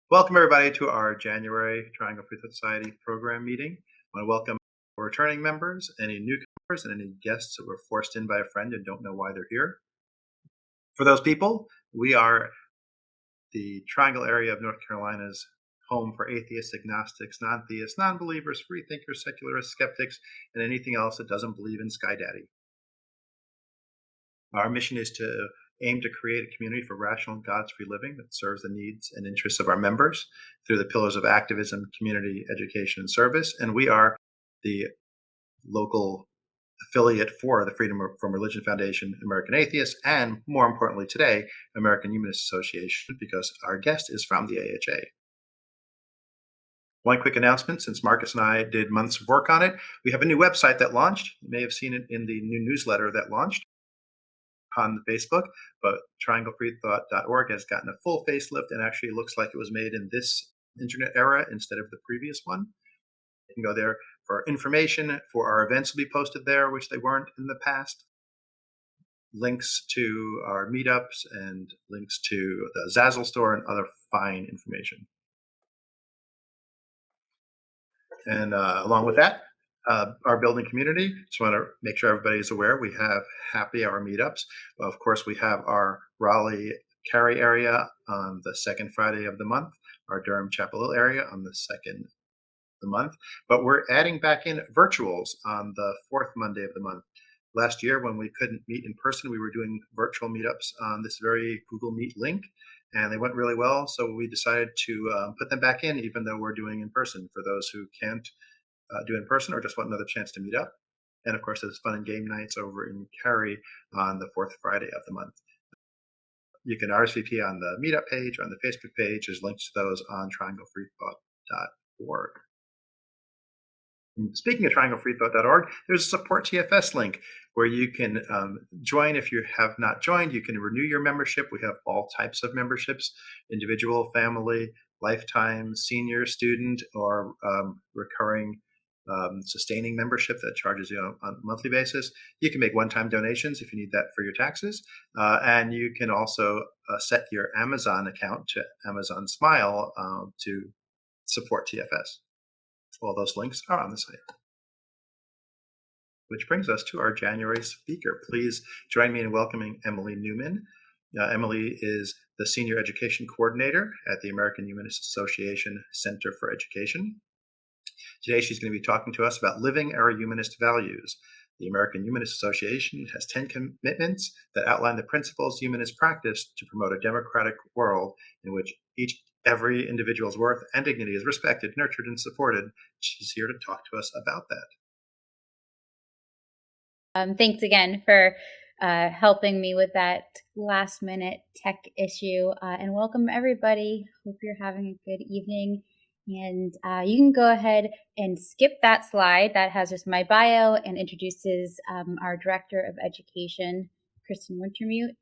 Welcome, everybody, to our January Triangle Free Thought Society program meeting. I want to welcome our returning members, any newcomers, and any guests that were forced in by a friend and don't know why they're here. For those people, we are the Triangle area of North Carolina's home for atheists, agnostics, non-theists, non-believers, free thinkers, secularists, skeptics, and anything else that doesn't believe in Sky Daddy. Our mission is to aim to create a community for rational, God's-free living that serves the needs and interests of our members through the pillars of activism, community, education, and service. And we are the local affiliate for the Freedom from Religion Foundation, American Atheists, and more importantly today, American Humanist Association, because our guest is from the AHA. One quick announcement, since Marcus and I did months of work on it, we have a new website that launched. You may have seen it in the new newsletter that launched on Facebook, but trianglefreethought.org has gotten a full facelift and actually looks like it was made in this internet era instead of the previous one. You can go there for information, for our events will be posted there, which they weren't in the past. Links to our meetups and links to the Zazzle store and other fine information. And along with that, our building community, just want to make sure everybody is aware, we have happy hour meetups. Of course, we have our Raleigh Cary area on the second Friday of the month, our Durham Chapel Hill area on the second of the month, but we're adding back in virtuals on the fourth Monday of the month. Last year, when we couldn't meet in person, we were doing virtual meetups on this very Google Meet link, and they went really well, so we decided to put them back in, even though we're doing in person for those who can't do in person or just want another chance to meet up. And of course, there's fun and game nights over in Cary on the fourth Friday of the month. You can RSVP on the meetup page, on the Facebook page. There's links to those on trianglefreethought.org. And speaking of trianglefreethought.org, there's a support TFS link where you can join. If you have not joined, you can renew your membership. We have all types of memberships: individual, family, lifetime, senior, student, or recurring sustaining membership that charges you on a monthly basis. You can make one-time donations if you need that for your taxes. And you can also set your Amazon account to Amazon Smile to support TFS. All those links are on the site. Which brings us to our January speaker. Please join me in welcoming Emily Newman. Emily is the Senior Education Coordinator at the American Humanist Association Center for Education. Today, she's going to be talking to us about living our humanist values. The American Humanist Association has 10 commitments that outline the principles humanists practice to promote a democratic world in which every individual's worth and dignity is respected, nurtured, and supported. She's here to talk to us about that. Thanks again for helping me with that last minute tech issue, and welcome everybody. Hope you're having a good evening. And you can go ahead and skip that slide that has just my bio and introduces our Director of Education, Kristen Wintermute.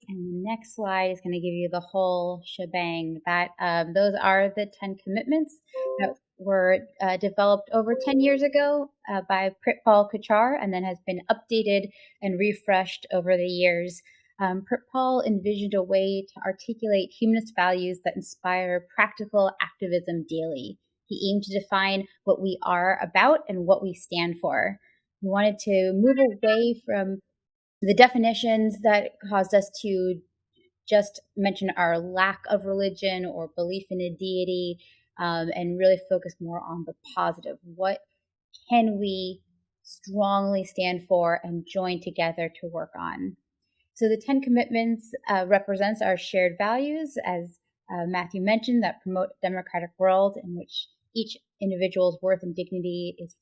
And the next slide is going to give you the whole shebang. That those are the 10 commitments that were developed over 10 years ago by Pritpal Kachar, and then has been updated and refreshed over the years. Pritpal envisioned a way to articulate humanist values that inspire practical activism daily. He aimed to define what we are about and what we stand for. He wanted to move away from the definitions that caused us to just mention our lack of religion or belief in a deity, and really focus more on the positive. What can we strongly stand for and join together to work on? So the 10 commitments represents our shared values, as Matthew mentioned, that promote a democratic world in which each individual's worth and dignity is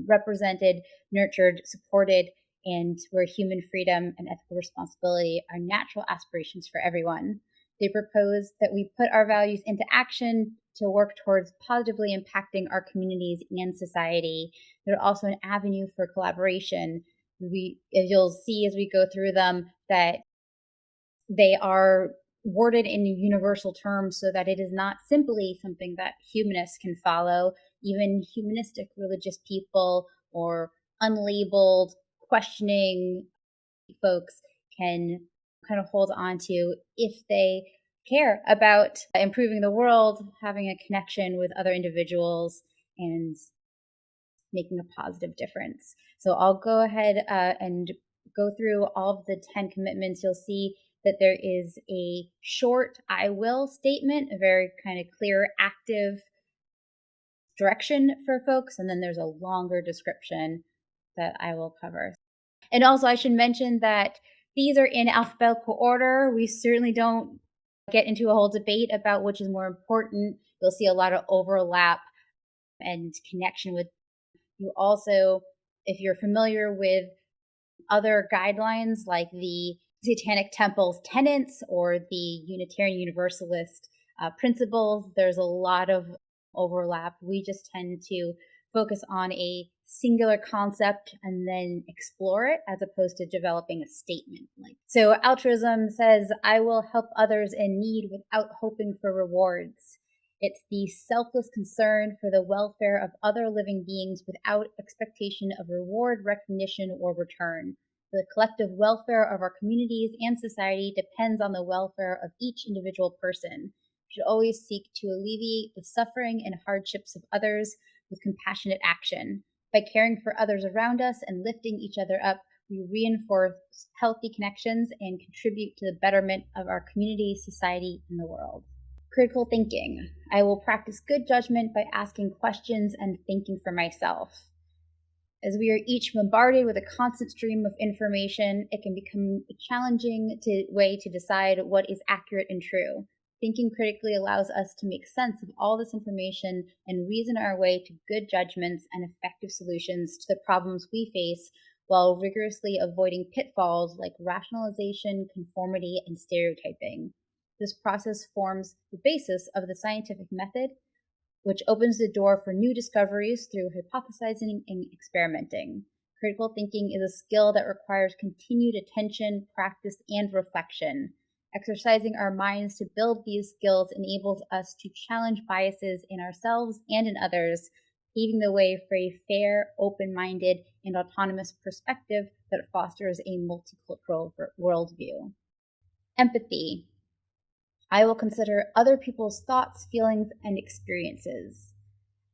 represented, nurtured, supported, and where human freedom and ethical responsibility are natural aspirations for everyone. They propose that we put our values into action to work towards positively impacting our communities and society. They're also an avenue for collaboration. As you'll see as we go through them, that they are worded in universal terms so that it is not simply something that humanists can follow. Even humanistic religious people or unlabeled questioning folks can kind of hold on to if they care about improving the world, having a connection with other individuals, and making a positive difference. So I'll go ahead and go through all of the 10 commitments. You'll see that there is a short I will statement, a very kind of clear, active direction for folks, and then there's a longer description that I will cover. And also, I should mention that these are in alphabetical order. We certainly don't get into a whole debate about which is more important. You'll see a lot of overlap and connection with you. Also, if you're familiar with other guidelines like the Satanic Temple's tenets or the Unitarian Universalist principles, there's a lot of overlap. We just tend to focus on a singular concept and then explore it as opposed to developing a statement. So altruism says, I will help others in need without hoping for rewards. It's the selfless concern for the welfare of other living beings without expectation of reward, recognition, or return. The collective welfare of our communities and society depends on the welfare of each individual person. We should always seek to alleviate the suffering and hardships of others with compassionate action. By caring for others around us and lifting each other up, we reinforce healthy connections and contribute to the betterment of our community, society, and the world. Critical thinking. I will practice good judgment by asking questions and thinking for myself. As we are each bombarded with a constant stream of information, it can become a challenging way to decide what is accurate and true. Thinking critically allows us to make sense of all this information and reason our way to good judgments and effective solutions to the problems we face, while rigorously avoiding pitfalls like rationalization, conformity, and stereotyping. This process forms the basis of the scientific method, which opens the door for new discoveries through hypothesizing and experimenting. Critical thinking is a skill that requires continued attention, practice, and reflection. Exercising our minds to build these skills enables us to challenge biases in ourselves and in others, paving the way for a fair, open-minded, and autonomous perspective that fosters a multicultural worldview. Empathy. I will consider other people's thoughts, feelings, and experiences.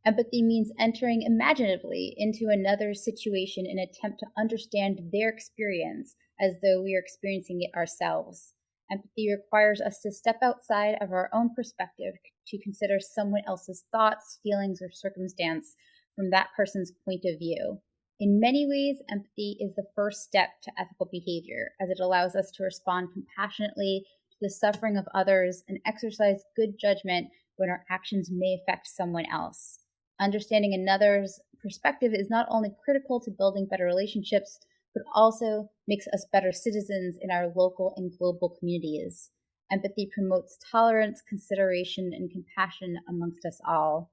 Empathy means entering imaginatively into another's situation in an attempt to understand their experience as though we are experiencing it ourselves. Empathy requires us to step outside of our own perspective to consider someone else's thoughts, feelings, or circumstance from that person's point of view. In many ways, empathy is the first step to ethical behavior, as it allows us to respond compassionately to the suffering of others and exercise good judgment when our actions may affect someone else. Understanding another's perspective is not only critical to building better relationships, but also makes us better citizens in our local and global communities. Empathy promotes tolerance, consideration, and compassion amongst us all.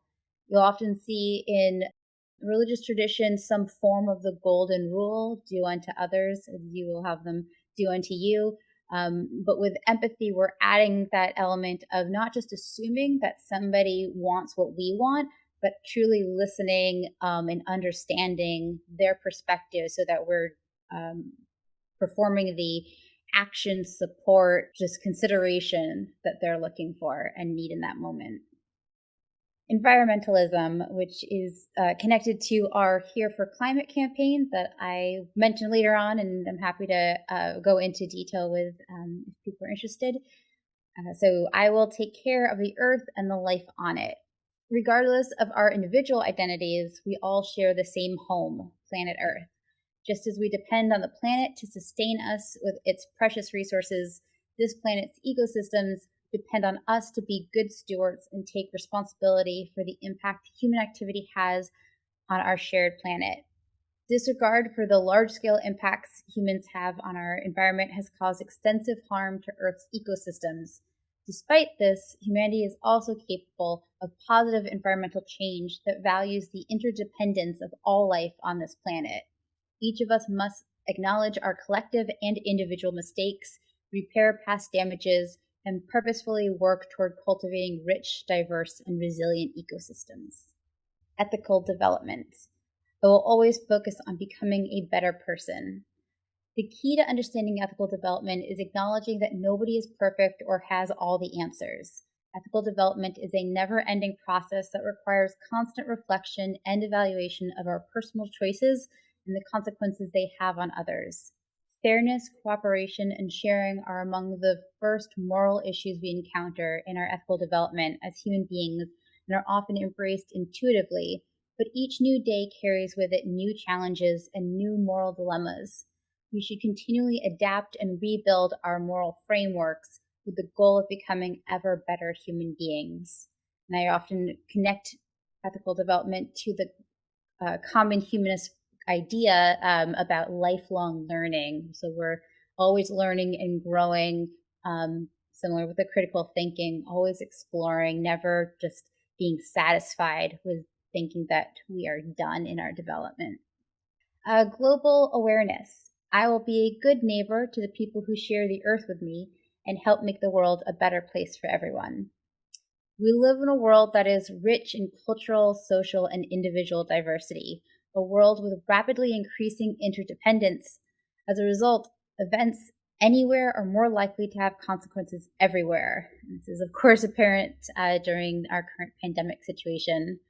You'll often see in religious traditions some form of the golden rule, do unto others as you will have them do unto you. But with empathy, we're adding that element of not just assuming that somebody wants what we want, but truly listening and understanding their perspective so that we're performing the action, support, just consideration that they're looking for and need in that moment. Environmentalism, which is connected to our Here for Climate campaign that I mentioned later on, and I'm happy to go into detail with if people are interested. So I will take care of the earth and the life on it. Regardless of our individual identities, we all share the same home, planet Earth. Just as we depend on the planet to sustain us with its precious resources, this planet's ecosystems depend on us to be good stewards and take responsibility for the impact human activity has on our shared planet. Disregard for the large-scale impacts humans have on our environment has caused extensive harm to Earth's ecosystems. Despite this, humanity is also capable of positive environmental change that values the interdependence of all life on this planet. Each of us must acknowledge our collective and individual mistakes, repair past damages, and purposefully work toward cultivating rich, diverse, and resilient ecosystems. Ethical development. I will always focus on becoming a better person. The key to understanding ethical development is acknowledging that nobody is perfect or has all the answers. Ethical development is a never ending process that requires constant reflection and evaluation of our personal choices and the consequences they have on others. Fairness, cooperation, and sharing are among the first moral issues we encounter in our ethical development as human beings and are often embraced intuitively, but each new day carries with it new challenges and new moral dilemmas. We should continually adapt and rebuild our moral frameworks with the goal of becoming ever better human beings. And I often connect ethical development to the common humanist idea about lifelong learning. So we're always learning and growing, similar with the critical thinking, always exploring, never just being satisfied with thinking that we are done in our development. Global awareness. I will be a good neighbor to the people who share the earth with me and help make the world a better place for everyone. We live in a world that is rich in cultural, social, and individual diversity, a world with rapidly increasing interdependence. As a result, events anywhere are more likely to have consequences everywhere. This is, of course, apparent during our current pandemic situation.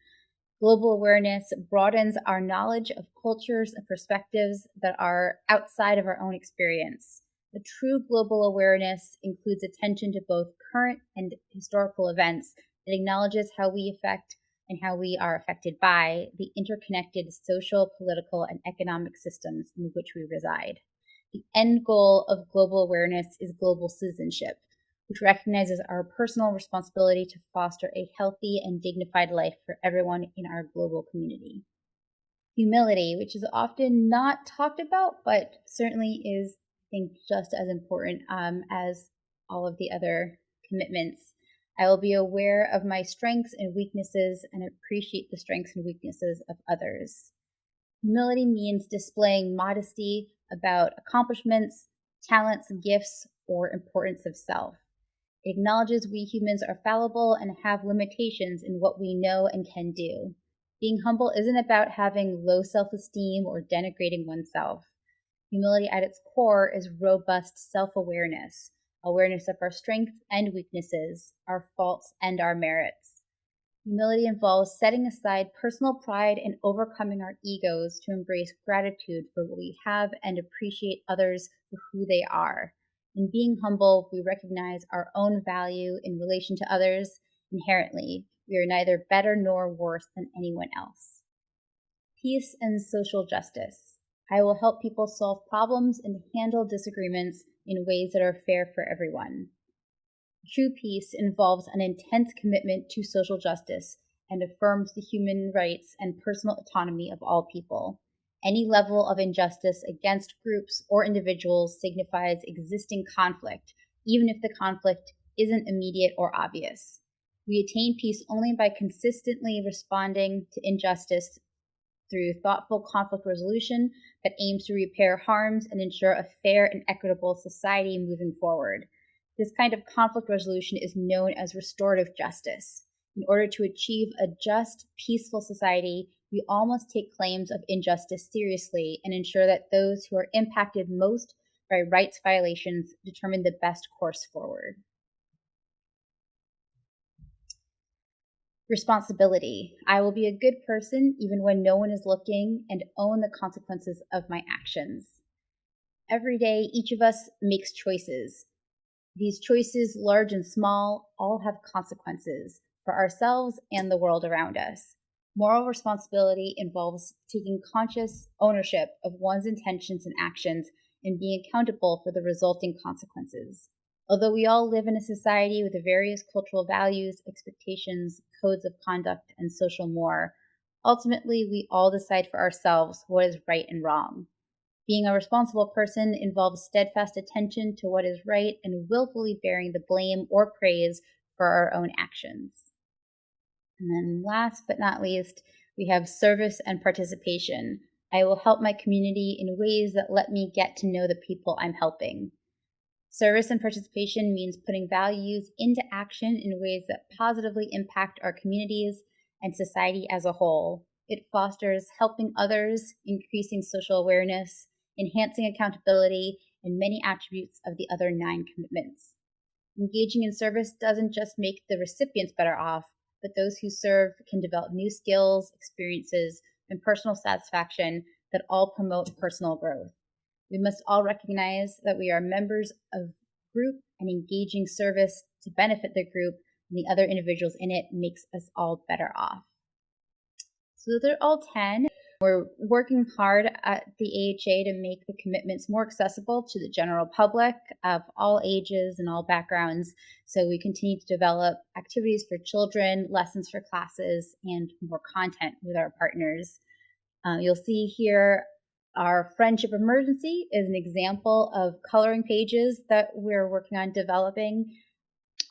Global awareness broadens our knowledge of cultures and perspectives that are outside of our own experience. The true global awareness includes attention to both current and historical events. It acknowledges how we affect and how we are affected by the interconnected social, political, and economic systems in which we reside. The end goal of global awareness is global citizenship, which recognizes our personal responsibility to foster a healthy and dignified life for everyone in our global community. Humility, which is often not talked about, but certainly is, I think, just as important as all of the other commitments. I will be aware of my strengths and weaknesses and appreciate the strengths and weaknesses of others. Humility means displaying modesty about accomplishments, talents, gifts, or importance of self. It acknowledges we humans are fallible and have limitations in what we know and can do. Being humble isn't about having low self-esteem or denigrating oneself. Humility at its core is robust self-awareness, awareness of our strengths and weaknesses, our faults and our merits. Humility involves setting aside personal pride and overcoming our egos to embrace gratitude for what we have and appreciate others for who they are. In being humble, we recognize our own value in relation to others. Inherently, we are neither better nor worse than anyone else. Peace and social justice. I will help people solve problems and handle disagreements in ways that are fair for everyone. True peace involves an intense commitment to social justice and affirms the human rights and personal autonomy of all people. Any level of injustice against groups or individuals signifies existing conflict, even if the conflict isn't immediate or obvious. We attain peace only by consistently responding to injustice through thoughtful conflict resolution that aims to repair harms and ensure a fair and equitable society moving forward. This kind of conflict resolution is known as restorative justice. In order to achieve a just, peaceful society, we all must take claims of injustice seriously and ensure that those who are impacted most by rights violations determine the best course forward. Responsibility. I will be a good person even when no one is looking and own the consequences of my actions. Every day, each of us makes choices. These choices, large and small, all have consequences for ourselves and the world around us. Moral responsibility involves taking conscious ownership of one's intentions and actions and being accountable for the resulting consequences. Although we all live in a society with various cultural values, expectations, codes of conduct, and social more, ultimately we all decide for ourselves what is right and wrong. Being a responsible person involves steadfast attention to what is right and willfully bearing the blame or praise for our own actions. And then last but not least, we have service and participation. I will help my community in ways that let me get to know the people I'm helping. Service and participation means putting values into action in ways that positively impact our communities and society as a whole. It fosters helping others, increasing social awareness, enhancing accountability, and many attributes of the other 9 commitments. Engaging in service doesn't just make the recipients better off, but those who serve can develop new skills, experiences, and personal satisfaction that all promote personal growth. We must all recognize that we are members of group, and engaging service to benefit the group and the other individuals in it makes us all better off. So they're all 10. We're working hard at the AHA to make the commitments more accessible to the general public of all ages and all backgrounds. So we continue to develop activities for children, lessons for classes, and more content with our partners. You'll see here our Friendship Emergency is an example of coloring pages that we're working on developing.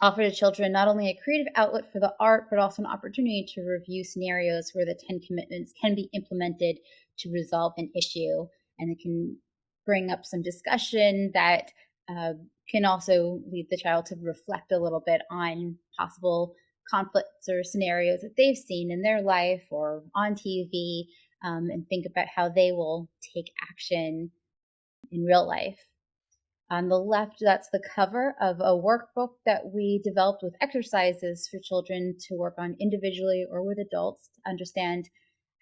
Offer to children not only a creative outlet for the art, but also an opportunity to review scenarios where the 10 commitments can be implemented to resolve an issue. And it can bring up some discussion that can also lead the child to reflect a little bit on possible conflicts or scenarios that they've seen in their life or on TV, and think about how they will take action in real life. On the left, that's the cover of a workbook that we developed with exercises for children to work on individually or with adults to understand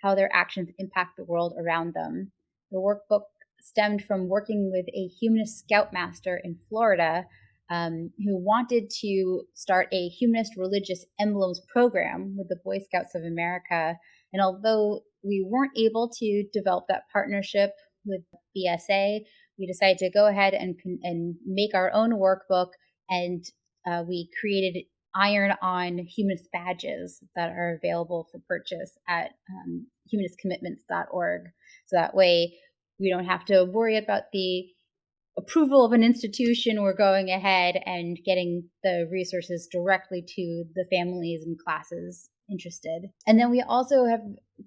how their actions impact the world around them. The workbook stemmed from working with a humanist scoutmaster in Florida who wanted to start a humanist religious emblems program with the Boy Scouts of America. And although we weren't able to develop that partnership with BSA, we decided to go ahead and make our own workbook, and we created iron-on humanist badges that are available for purchase at humanistcommitments.org. So that way we don't have to worry about the approval of an institution. We're going ahead and getting the resources directly to the families and classes interested. And then we also have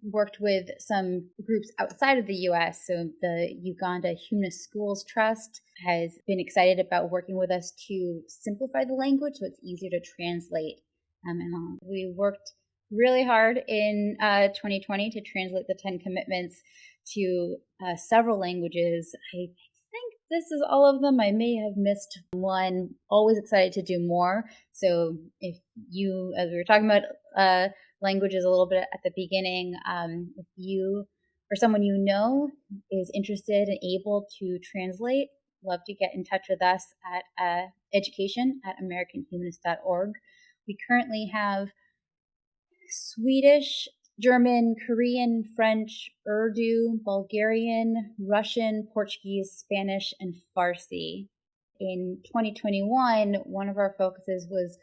worked with some groups outside of the US. So the Uganda Humanist Schools Trust has been excited about working with us to simplify the language so it's easier to translate. And we worked really hard in 2020 to translate the 10 commitments to several languages. I think this is all of them. I may have missed one. Always excited to do more. So if you, as we were talking about languages a little bit at the beginning, if you or someone you know is interested and able to translate, love to get in touch with us at education@americanhumanist.org. We currently have Swedish, German, Korean, French, Urdu, Bulgarian, Russian, Portuguese, Spanish, and Farsi. In 2021, one of our focuses was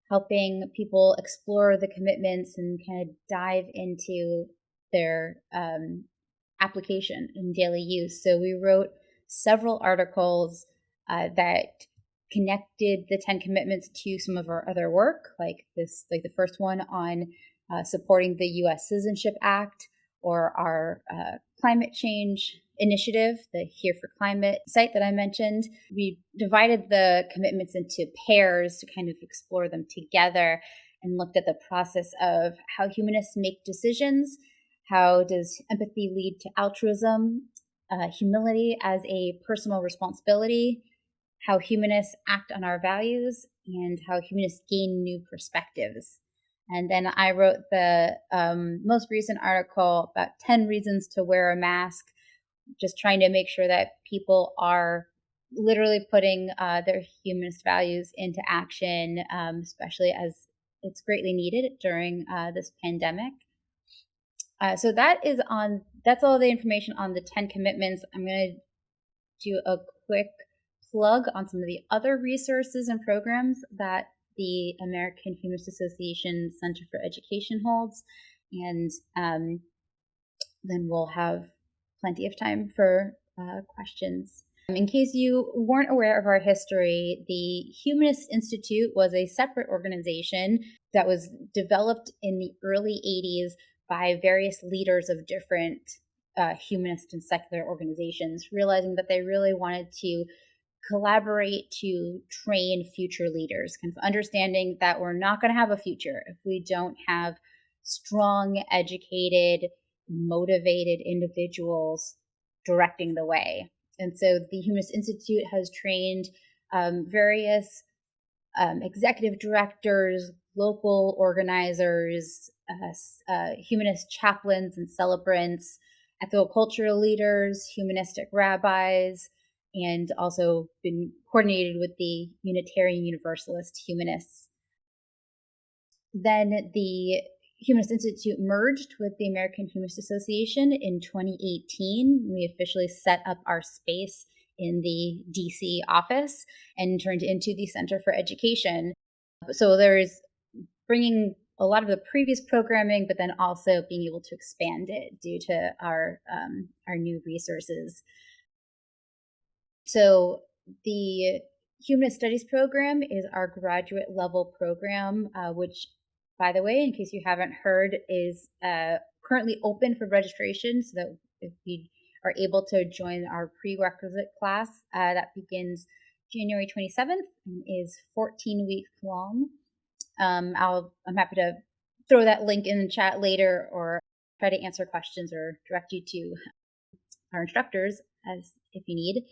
helping people explore the commitments and kind of dive into their application in daily use. So we wrote several articles that connected the 10 commitments to some of our other work, like the first one on supporting the U.S. Citizenship Act, or our climate change initiative, the Here for Climate site that I mentioned. We divided the commitments into pairs to kind of explore them together and looked at the process of how humanists make decisions, how does empathy lead to altruism, humility as a personal responsibility, how humanists act on our values, and how humanists gain new perspectives. And then I wrote the most recent article about 10 reasons to wear a mask, just trying to make sure that people are literally putting their humanist values into action, especially as it's greatly needed during this pandemic. So that's all the information on the 10 commitments. I'm going to do a quick plug on some of the other resources and programs that the American Humanist Association Center for Education holds, and then we'll have plenty of time for questions. In case you weren't aware of our history, the Humanist Institute was a separate organization that was developed in the early 80s by various leaders of different humanist and secular organizations, realizing that they really wanted to collaborate to train future leaders, kind of understanding that we're not going to have a future if we don't have strong, educated, motivated individuals directing the way. And so the Humanist Institute has trained various executive directors, local organizers, humanist chaplains and celebrants, ethical-cultural leaders, humanistic rabbis, and also been coordinated with the Unitarian Universalist humanists. Then the Humanist Institute merged with the American Humanist Association in 2018. We officially set up our space in the DC office and turned into the Center for Education. So there's bringing a lot of the previous programming, but then also being able to expand it due to our new resources. So the Humanist Studies program is our graduate level program, which, by the way, in case you haven't heard, is currently open for registration, so that if you are able to join our prerequisite class, that begins January 27th and is 14 weeks long. I'm happy to throw that link in the chat later, or try to answer questions or direct you to our instructors as if you need.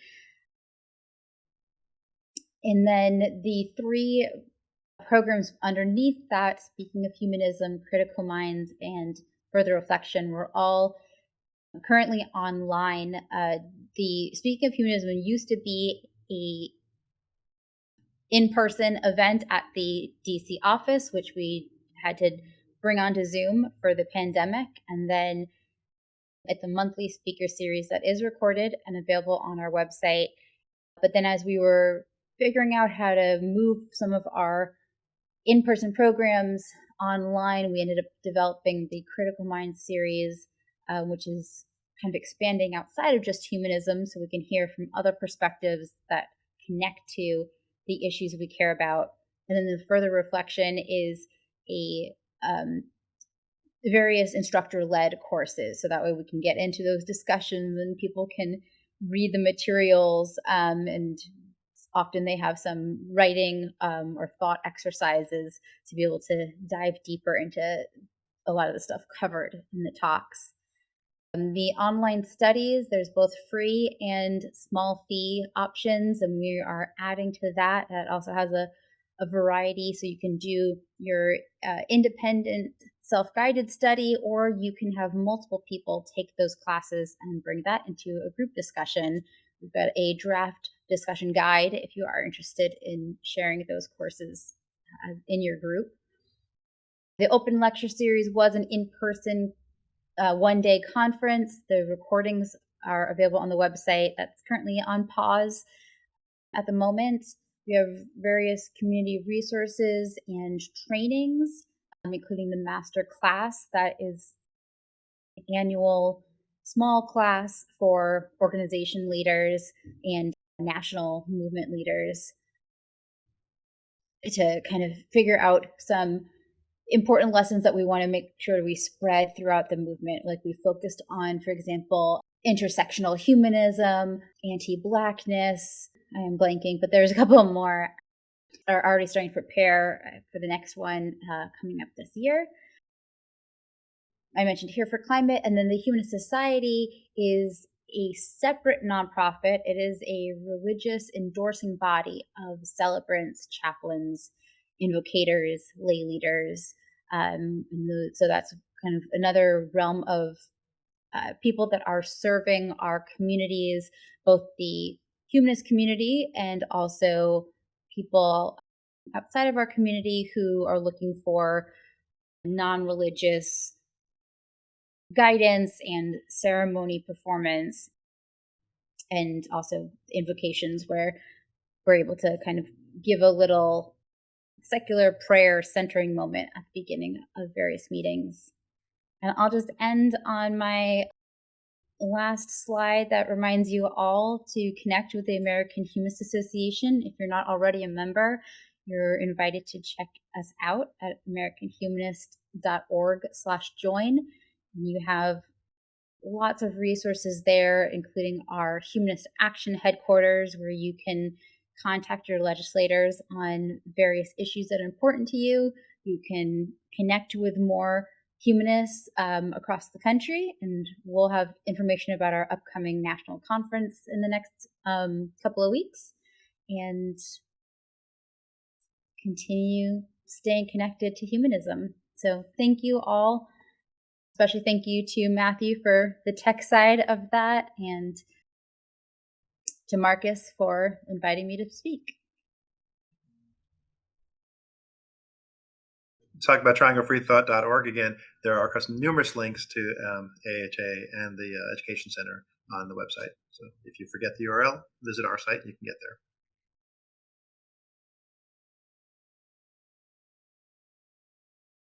And then the 3 programs underneath that, Speaking of Humanism, Critical Minds, and Further Reflection, were all currently online. The Speaking of Humanism used to be a in-person event at the DC office, which we had to bring onto Zoom for the pandemic. And then it's a monthly speaker series that is recorded and available on our website. But then as we were figuring out how to move some of our in-person programs online, we ended up developing the Critical Minds series, which is kind of expanding outside of just humanism, so we can hear from other perspectives that connect to the issues we care about. And then the Further Reflection is a various instructor-led courses, so that way we can get into those discussions and people can read the materials, and often they have some writing or thought exercises to be able to dive deeper into a lot of the stuff covered in the talks. The online studies, there's both free and small fee options, and we are adding to that. That also has a variety, so you can do your independent self-guided study, or you can have multiple people take those classes and bring that into a group discussion. We've got a draft discussion guide if you are interested in sharing those courses in your group. The open lecture series was an in-person one-day conference. The recordings are available on the website. That's currently on pause at the moment. We have various community resources and trainings, including the master class that is an annual small class for organization leaders and national movement leaders to kind of figure out some important lessons that we want to make sure we spread throughout the movement. Like we focused on, for example, intersectional humanism, anti-Blackness. I am blanking, but there's a couple more are already starting to prepare for the next one coming up this year. I mentioned Here for Climate, and then the Humanist Society is a separate nonprofit. It is a religious endorsing body of celebrants, chaplains, invocators, lay leaders. So that's kind of another realm of people that are serving our communities, both the humanist community and also people outside of our community who are looking for non-religious guidance and ceremony performance, and also invocations where we're able to kind of give a little secular prayer centering moment at the beginning of various meetings. And I'll just end on my last slide that reminds you all to connect with the American Humanist Association. If you're not already a member, you're invited to check us out at americanhumanist.org/join. You have lots of resources there, including our Humanist Action Headquarters, where you can contact your legislators on various issues that are important to you. You can connect with more humanists across the country, and we'll have information about our upcoming national conference in the next couple of weeks, and continue staying connected to humanism. So thank you all. Especially thank you to Matthew for the tech side of that, and to Marcus for inviting me to speak. Talk about trianglefreethought.org again. There are numerous links to AHA and the Education Center on the website. So if you forget the URL, visit our site and you can get there.